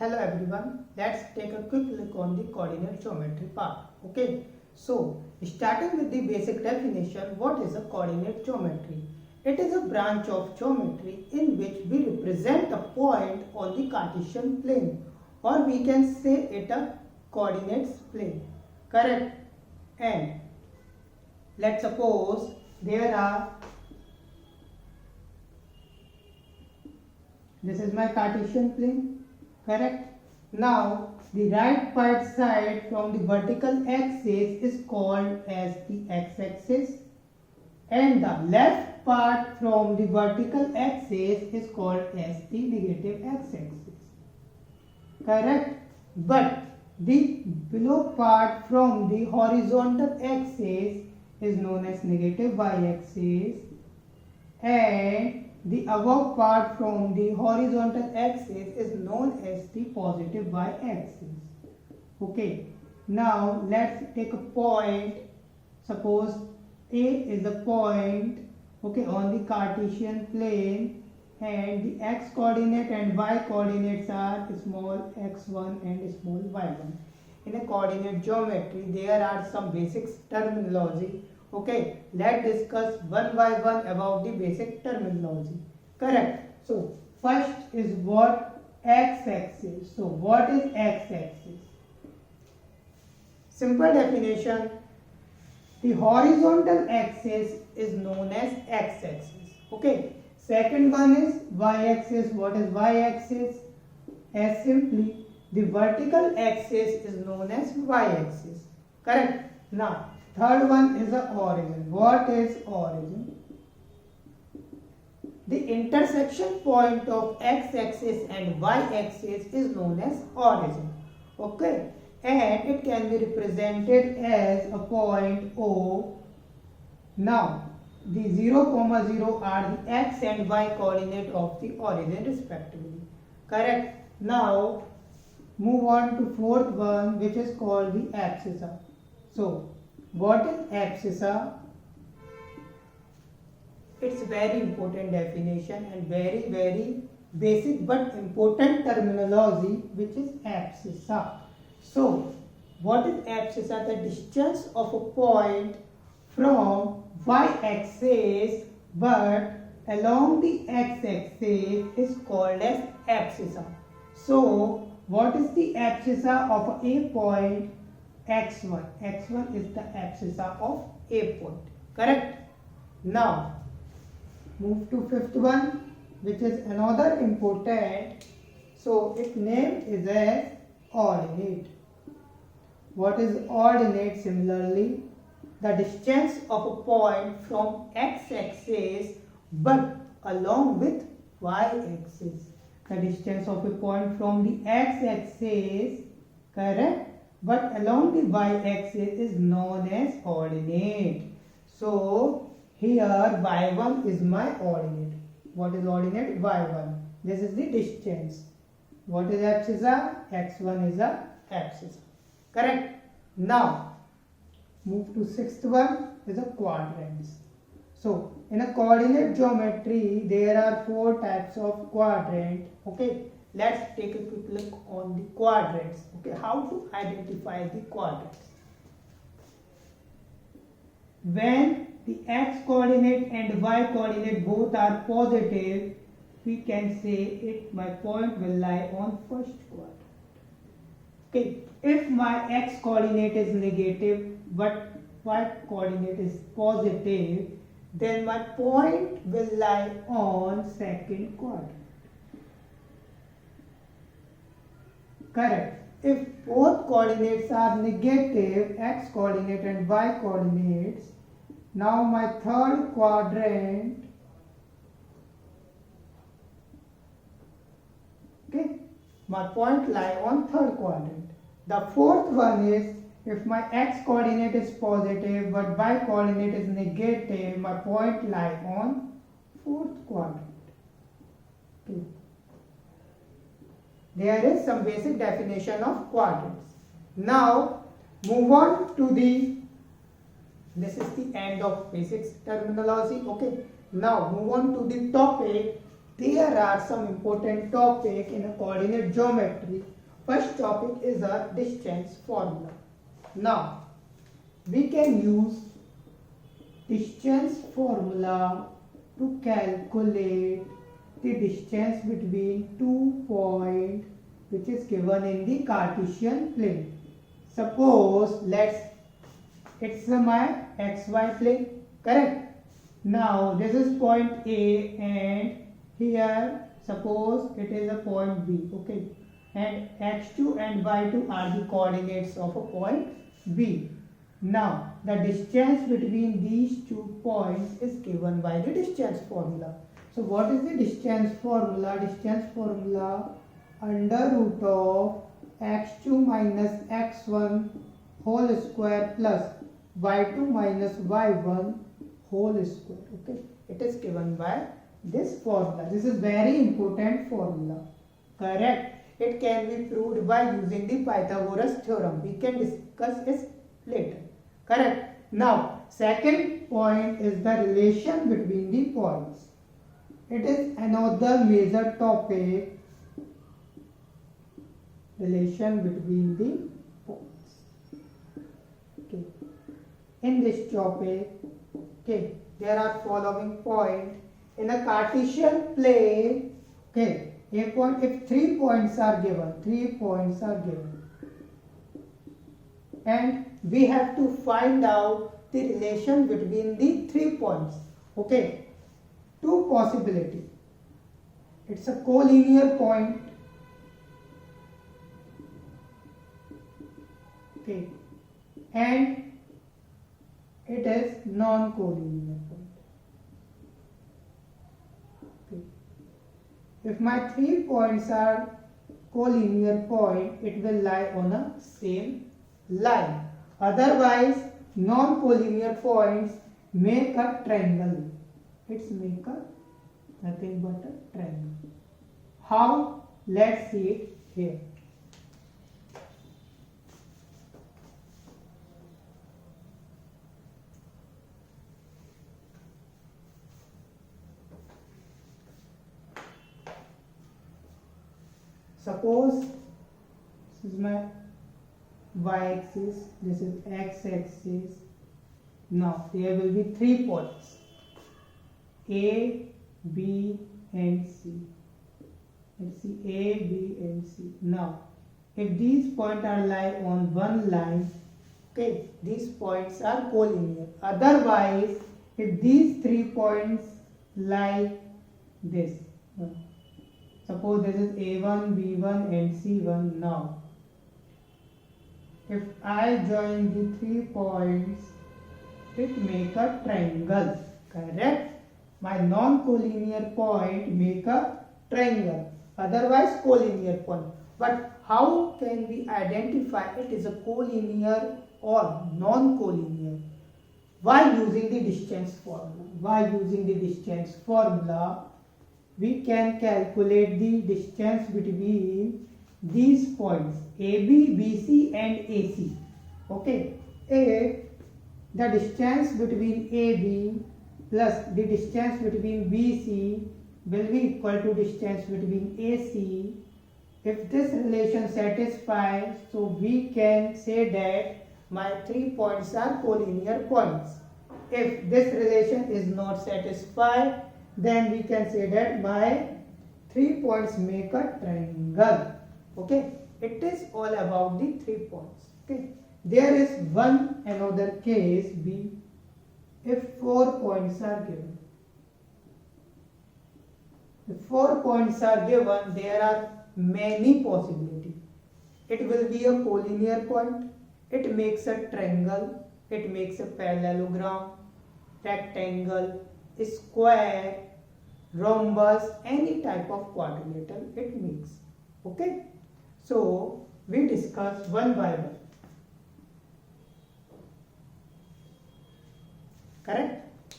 Hello everyone, let's take a quick look on the coordinate geometry part. Okay, so starting with the basic definition, what is a coordinate geometry? It is a branch of geometry in which we represent a point on the Cartesian plane, or we can say it a coordinates plane. Correct? And let's suppose this is my Cartesian plane. Correct? Now the right part side from the vertical axis is called as the x-axis, and the left part from the vertical axis is called as the negative x-axis. Correct? But the below part from the horizontal axis is known as negative y-axis, and the above part from the horizontal axis is known as the positive y-axis. Okay, now let's take a point. Suppose A is a point, okay, on the Cartesian plane, and the x coordinate and y coordinates are small x1 and small y1. In a coordinate geometry, there are some basic terminology. Okay, let's discuss one by one about the basic terminology. Correct. So first is what? X-axis. So what is x-axis? Simple definition: the horizontal axis is known as x-axis. Okay. Second one is y-axis. What is y-axis? As simply, the vertical axis is known as y-axis. Correct. Now third one is the origin. What is origin? The intersection point of x-axis and y-axis is known as origin. Okay, and it can be represented as a point O. Now the 0, 0 are the x and y coordinate of the origin respectively. Correct. Now move on to fourth one, which is called the abscissa. So what is abscissa? It's very important definition and very basic but important terminology, which is abscissa. So what is abscissa? The distance of a point from y-axis but along the x-axis is called as abscissa. So what is the abscissa of a point? x1. x1 is the abscissa of a point. Correct. Now move to fifth one, which is another important. So its name is as ordinate. What is ordinate? Similarly, the distance of a point from x-axis but along with y-axis. The distance of a point from the x-axis, correct, but along the y-axis is known as ordinate. So here y1 is my ordinate. What is ordinate? y1. This is the distance. What is abscissa? x1 is a abscissa. Correct. Now move to sixth one, is a quadrants. So in a coordinate geometry there are four types of quadrant. Okay, let's take a quick look on the quadrants. Okay, how to identify the quadrants? When the x coordinate and y coordinate both are positive, we can say my point will lie on first quadrant. Okay, if my x coordinate is negative but y coordinate is positive, then my point will lie on second quadrant. Correct. If both coordinates are negative, x coordinate and y coordinates, now my third quadrant, okay, my point lie on third quadrant. The fourth one is, if my x coordinate is positive but y coordinate is negative, my point lie on fourth quadrant. Okay. There is some basic definition of quadrants. Now move on to this is the end of basics terminology. Okay, now move on to the topic there are some important topic in a coordinate geometry. First topic is a distance formula. Now, we can use distance formula to calculate the distance between 2 points which is given in the Cartesian plane. Suppose it's my xy plane, correct? Now this is point A and here suppose it is a point B, okay? And x2 and y2 are the coordinates of a point B. Now the distance between these 2 points is given by the distance formula. So what is the distance formula? Distance formula under root of x2 minus x1 whole square plus y2 minus y1 whole square. Okay, it is given by this formula. This is very important formula. Correct. It can be proved by using the Pythagoras theorem. We can discuss it later. Correct. Now, second point is the relation between the points. It is another major topic. Relation between the points. Okay. In this topic, okay, there are following points in a Cartesian plane. Okay, a point, if 3 points are given, and we have to find out the relation between the 3 points. Okay, two possibilities. It's a collinear point. Okay, and it is non-collinear point. Okay. If my 3 points are collinear point, it will lie on a same line. Otherwise, non-collinear points make a triangle. It's make a nothing but a triangle. How? Let's see it here. Suppose this is my y-axis, this is x-axis. Now there will be 3 points A, B and C. Let's see A, B and C. Now if these points are lie on one line, okay, these points are collinear. Otherwise, if these 3 points lie this, suppose this is A1, B1 and C1. Now, if I join the 3 points, it make a triangle, correct? My non-collinear point make a triangle, otherwise collinear point. But how can we identify it is a collinear or non-collinear? By using the distance formula. We can calculate the distance between these points AB, BC and AC. Okay, if the distance between AB plus the distance between BC will be equal to distance between AC, if this relation satisfies, so we can say that my 3 points are collinear points. If this relation is not satisfied, then we can say that my 3 points make a triangle. Okay, it is all about the 3 points. Okay, there is one another case B. If 4 points are given, there are many possibilities. It will be a collinear point, it makes a triangle, it makes a parallelogram, rectangle, square, rhombus, any type of quadrilateral it makes. Okay, so we discuss one by one. Correct?